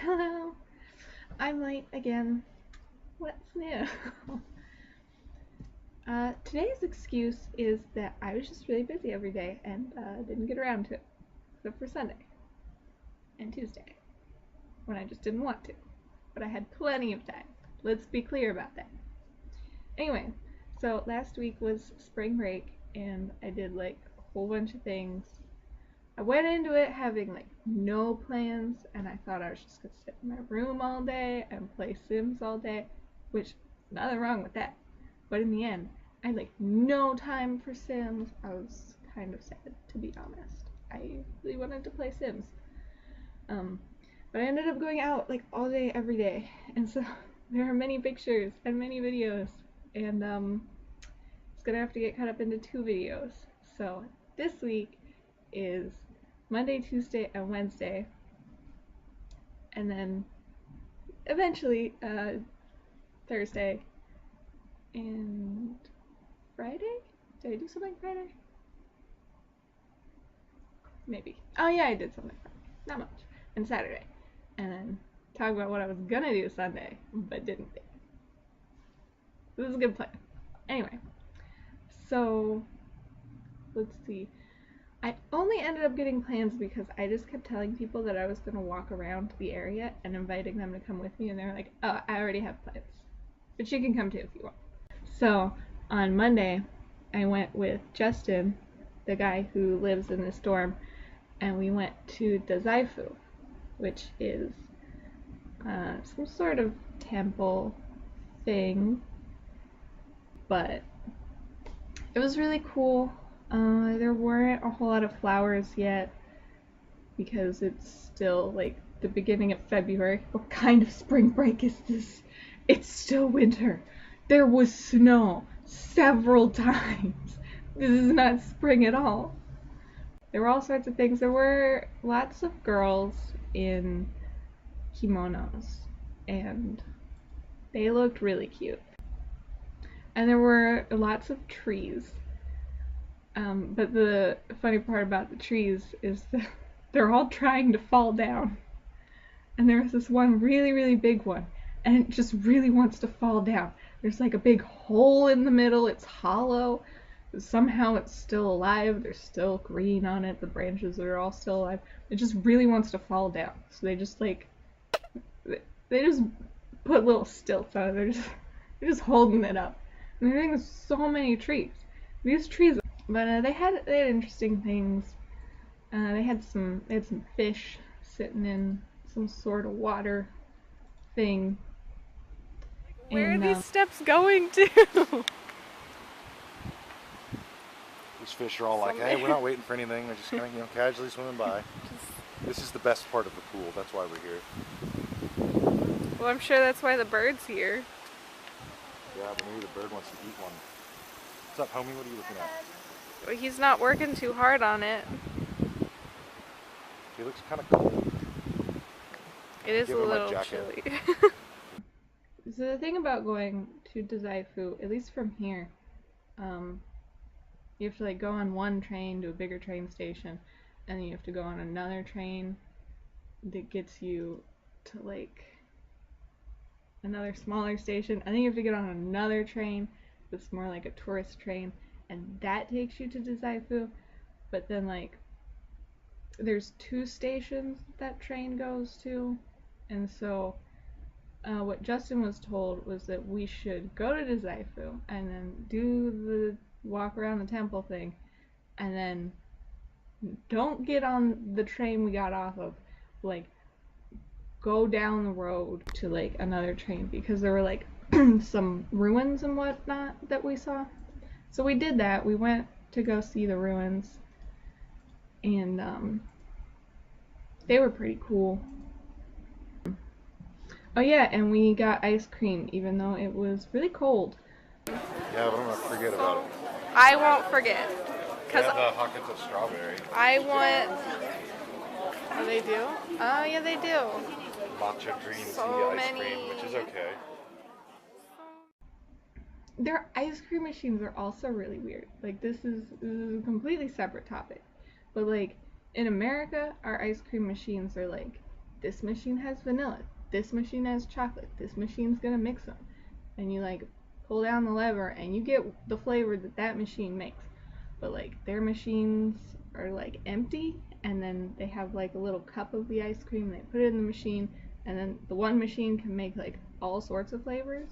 Hello, I'm late again. What's new? Today's excuse is that I was just really busy every day and didn't get around to it, except for Sunday and Tuesday, when I just didn't want to. But I had plenty of time. Let's be clear about that. Anyway, so last week was spring break and I did like a whole bunch of things. I went into it having like no plans and I thought I was just gonna sit in my room all day and play Sims all day, which nothing wrong with that. But in the end, I had like no time for Sims. I was kind of sad, to be honest. I really wanted to play Sims. Um, but I ended up going out like all day, every day, and so there are many pictures and many videos, and it's gonna have to get cut up into 2 videos. So this week is Monday, Tuesday, and Wednesday, and then eventually Thursday and Friday? Did I do something Friday? Maybe. Oh yeah, I did something Friday. Not much. And Saturday. And then talk about what I was gonna do Sunday, but didn't do. This is a good plan. Anyway, so let's see. I only ended up getting plans because I just kept telling people that I was gonna walk around the area and inviting them to come with me, and they were like, "Oh, I already have plans, but you can come too if you want." So on Monday, I went with Justin, the guy who lives in this dorm, and we went to Dazaifu, which is some sort of temple thing, but it was really cool. There weren't a whole lot of flowers yet because it's still like the beginning of February. What kind of spring break is this? It's still winter. There was snow several times. This is not spring at all. There were all sorts of things. There were lots of girls in kimonos, and they looked really cute. And there were lots of trees. But the funny part about the trees is that they're all trying to fall down. And there was this one really, really big one, and it just really wants to fall down. There's like a big hole in the middle, it's hollow. Somehow it's still alive, there's still green on it, the branches are all still alive. It just really wants to fall down. So they just put little stilts on it. They're just holding it up. And they're doing so many trees. These trees, but they had interesting things. They had some fish sitting in some sort of water thing. Where are these steps going to? These fish are all like, hey, we're not waiting for anything. They're just kind of, casually swimming by. This is the best part of the pool. That's why we're here. Well, I'm sure that's why the bird's here. Yeah, but maybe the bird wants to eat one. What's up, homie? What are you looking at? Well, he's not working too hard on it. He looks kind of cold. It is a little chilly. So the thing about going to Dazaifu, at least from here, you have to like go on one train to a bigger train station, and then you have to go on another train that gets you to like another smaller station, and then you have to get on another train that's more like a tourist train, and that takes you to Dazaifu. But then like there's 2 stations that train goes to, and so what Justin was told was that we should go to Dazaifu and then do the walk around the temple thing, and then don't get on the train we got off of, like go down the road to like another train, because there were like some ruins and whatnot that we saw. So we did that. We went to go see the ruins, and they were pretty cool. Oh yeah, and we got ice cream even though it was really cold. Yeah, but I'm gonna forget about it. I won't forget. Cause the Hakata strawberry. I want. Oh, they do? Oh yeah, they do. Matcha green So tea ice many. cream, which is okay. Their ice cream machines are also really weird. Like this is a completely separate topic, but like in America, our ice cream machines are like this machine has vanilla, this machine has chocolate, this machine's gonna mix them. And you like pull down the lever and you get the flavor that that machine makes. But like their machines are like empty, and then they have like a little cup of the ice cream, they put it in the machine, and then the one machine can make like all sorts of flavors,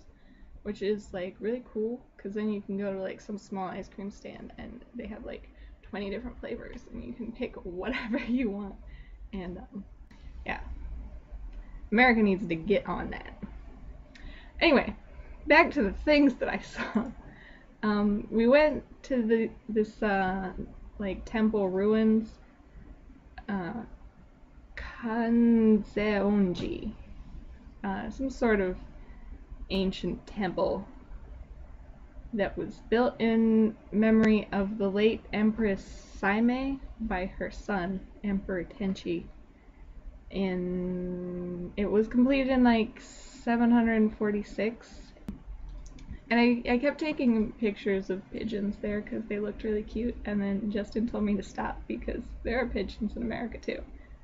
which is like really cool, because then you can go to like some small ice cream stand and they have like 20 different flavors and you can pick whatever you want. And yeah, America needs to get on that. Anyway, back to the things that I saw. We went to this like temple ruins, Kanzeonji, some sort of ancient temple that was built in memory of the late Empress Saime by her son, Emperor Tenchi. And it was completed in like 746. And I kept taking pictures of pigeons there because they looked really cute, and then Justin told me to stop because there are pigeons in America too.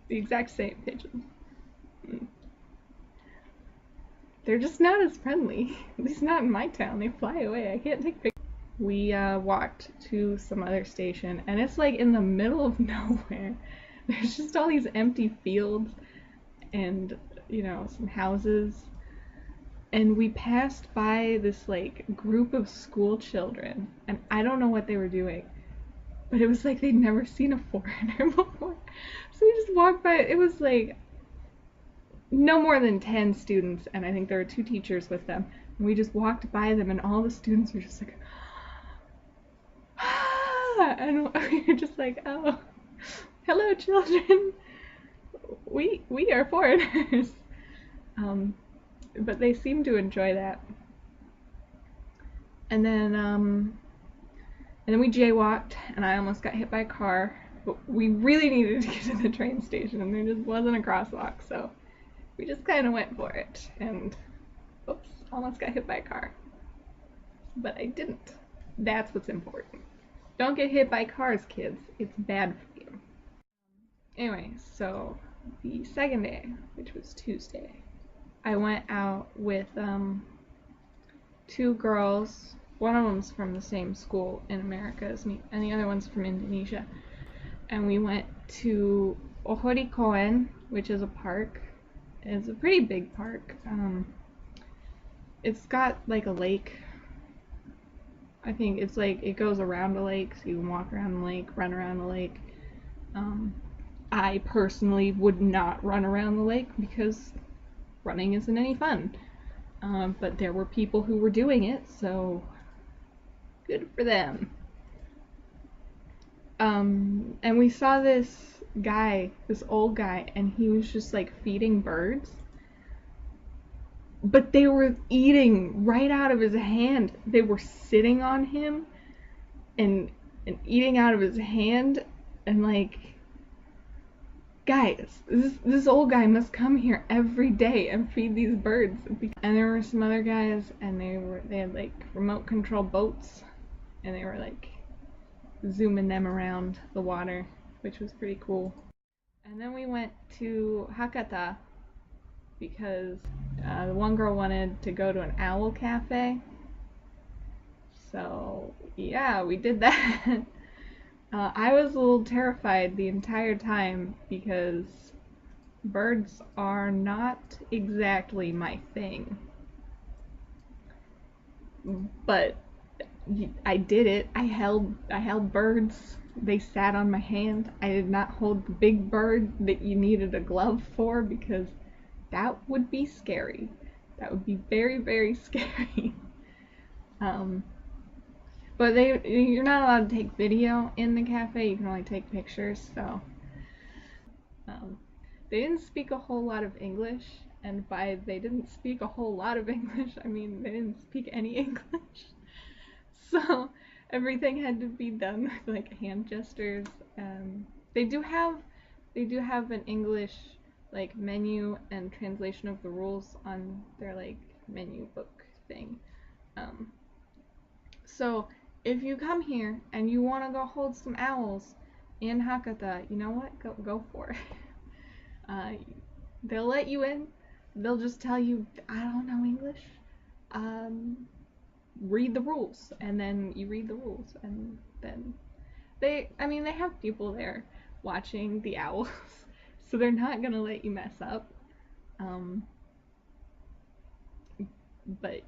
The exact same pigeons. They're just not as friendly. At least not in my town. They fly away. I can't take pictures. We walked to some other station, and it's like in the middle of nowhere. There's just all these empty fields and, you know, some houses. And we passed by this like group of school children, and I don't know what they were doing, but it was like they'd never seen a foreigner before. So we just walked by. It was like no more than 10 students, and I think there were 2 teachers with them. And we just walked by them, and all the students were just like, ah! And we were just like, oh, hello, children. We are foreigners. But they seemed to enjoy that. And then we jaywalked, and I almost got hit by a car. But we really needed to get to the train station, and there just wasn't a crosswalk, so we just kind of went for it. And oops, almost got hit by a car. But I didn't. That's what's important. Don't get hit by cars, kids. It's bad for you. Anyway, so the second day, which was Tuesday, I went out with 2 girls. One of them's from the same school in America as me, and the other one's from Indonesia. And we went to Ohori Koen, which is a park. It's a pretty big park. It's got like a lake. I think it's like it goes around a lake, so you can walk around the lake, run around the lake. I personally would not run around the lake because running isn't any fun. But there were people who were doing it, so good for them. And we saw this guy, this old guy, and he was just like feeding birds. But they were eating right out of his hand. They were sitting on him and eating out of his hand, and like, guys, this old guy must come here every day and feed these birds. And there were some other guys, and they had like remote control boats, and they were like zooming them around the water, which was pretty cool. And then we went to Hakata because the one girl wanted to go to an owl cafe. So yeah, we did that. I was a little terrified the entire time because birds are not exactly my thing. But I did it. I held birds. They sat on my hand. I did not hold the big bird that you needed a glove for because that would be scary. That would be very, very scary. But you're not allowed to take video in the cafe. You can only take pictures. So they didn't speak a whole lot of English, and by they didn't speak a whole lot of English, I mean they didn't speak any English. So everything had to be done with like hand gestures. They do have an English like menu and translation of the rules on their like menu book thing. So if you come here and you want to go hold some owls in Hakata, you know what? Go for it. They'll let you in. They'll just tell you, I don't know English. Read the rules. And then you read the rules. And then they have people there watching the owls. So they're not going to let you mess up. But,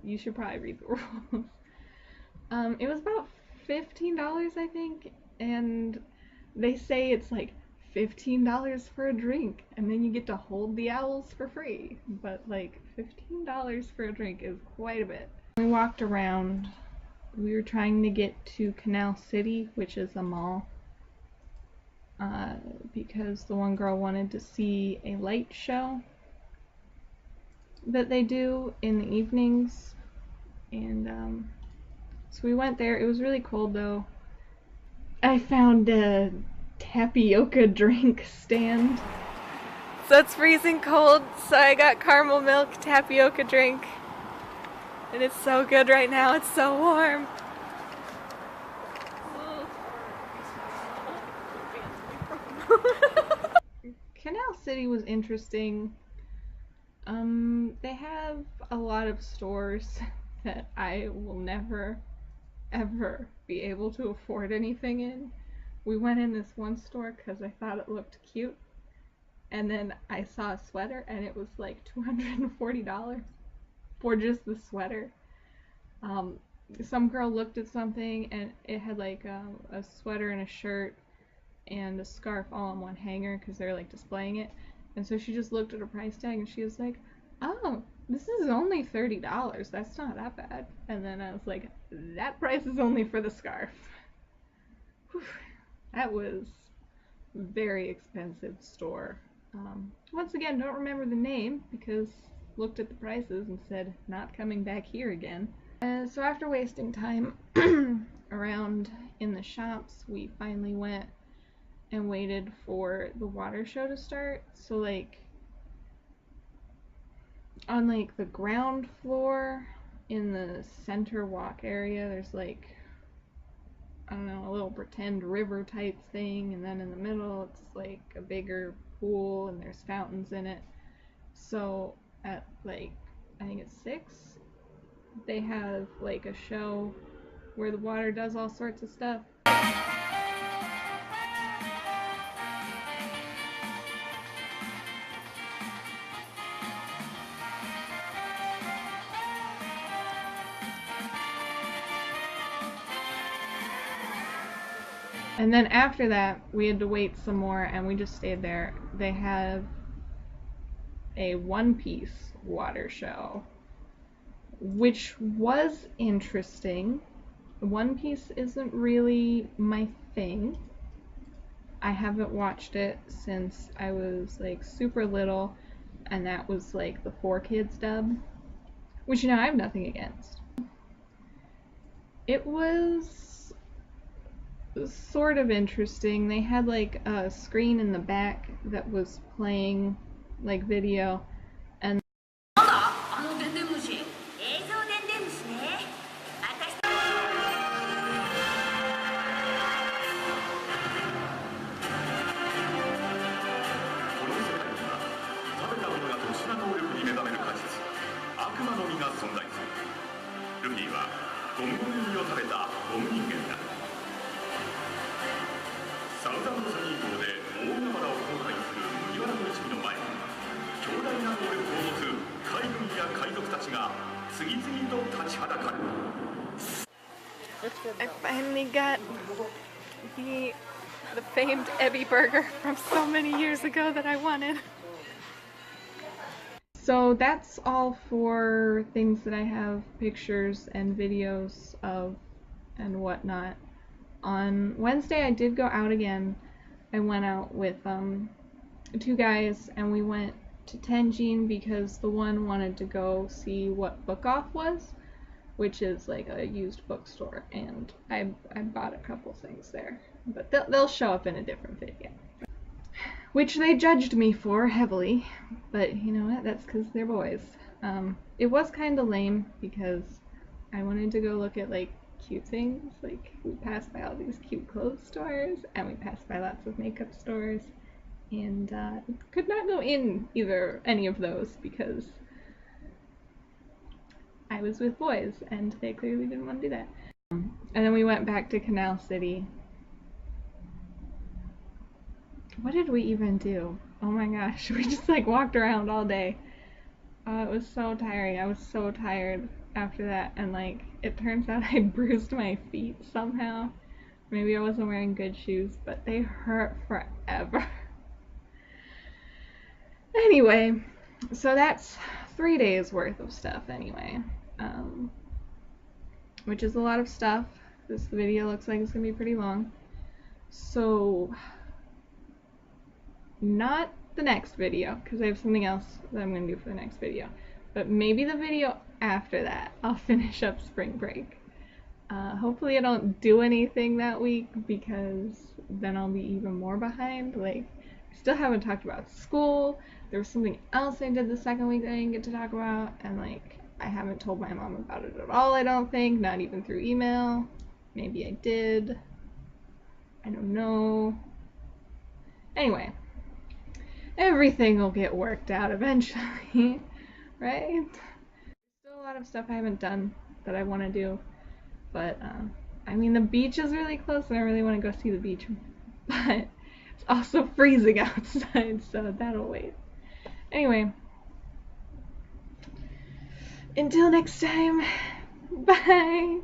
you should probably read the rules. It was about $15, I think. And they say it's like $15 for a drink, and then you get to hold the owls for free. But like $15 for a drink is quite a bit. We walked around. We were trying to get to Canal City, which is a mall, because the one girl wanted to see a light show that they do in the evenings, and so we went there. It was really cold though. I found a tapioca drink stand. So it's freezing cold, so I got caramel milk tapioca drink. And it's so good right now, it's so warm. Canal City was interesting. They have a lot of stores that I will never, ever be able to afford anything in. We went in this one store because I thought it looked cute, and then I saw a sweater and it was like $240 for just the sweater. Some girl looked at something and it had like a sweater and a shirt and a scarf all on one hanger because they're like displaying it, and so she just looked at her price tag and she was like, oh, this is only $30, that's not that bad. And then I was like, that price is only for the scarf. Whew. That was a very expensive store. Once again, don't remember the name because looked at the prices and said, not coming back here again. So after wasting time around in the shops, we finally went and waited for the water show to start. So like on like the ground floor in the center walk area, there's like, I don't know, a little pretend river type thing, and then in the middle it's like a bigger pool and there's fountains in it. So at like, I think it's 6, they have like a show where the water does all sorts of stuff. And then after that, we had to wait some more, and we just stayed there. They have a One Piece water show, which was interesting. One Piece isn't really my thing. I haven't watched it since I was like super little, and that was like the 4Kids dub, which I have nothing against. It was sort of interesting. They had like a screen in the back that was playing like video, and I finally got the famed Ebby burger from so many years ago that I wanted. so that's all for things that I have pictures and videos of and whatnot. On Wednesday I did go out again. I went out with 2 guys, and we went to Tenjin because the one wanted to go see what Book Off was, which is like a used bookstore, and I bought a couple things there, but they'll show up in a different video, which they judged me for heavily, but you know what, that's because they're boys. It was kind of lame because I wanted to go look at like cute things. Like we passed by all these cute clothes stores, and we passed by lots of makeup stores, and could not go in any of those because I was with boys and they clearly didn't want to do that. And then we went back to Canal City. What did we even do? Oh my gosh, we just like walked around all day. It was so tiring. I was so tired after that, and like it turns out I bruised my feet somehow. Maybe I wasn't wearing good shoes, but they hurt forever. Anyway, so that's 3 days worth of stuff anyway, which is a lot of stuff. This video looks like it's gonna be pretty long. So not the next video, because I have something else that I'm going to do for the next video. But maybe the video after that, I'll finish up spring break. Hopefully I don't do anything that week, because then I'll be even more behind. Like, I still haven't talked about school. There was something else I did the second week that I didn't get to talk about, and like, I haven't told my mom about it at all, I don't think. Not even through email. Maybe I did. I don't know. Anyway. Everything will get worked out eventually, right? Still a lot of stuff I haven't done that I want to do, but I mean, the beach is really close and I really want to go see the beach, but it's also freezing outside, so that'll wait. Anyway, until next time, bye!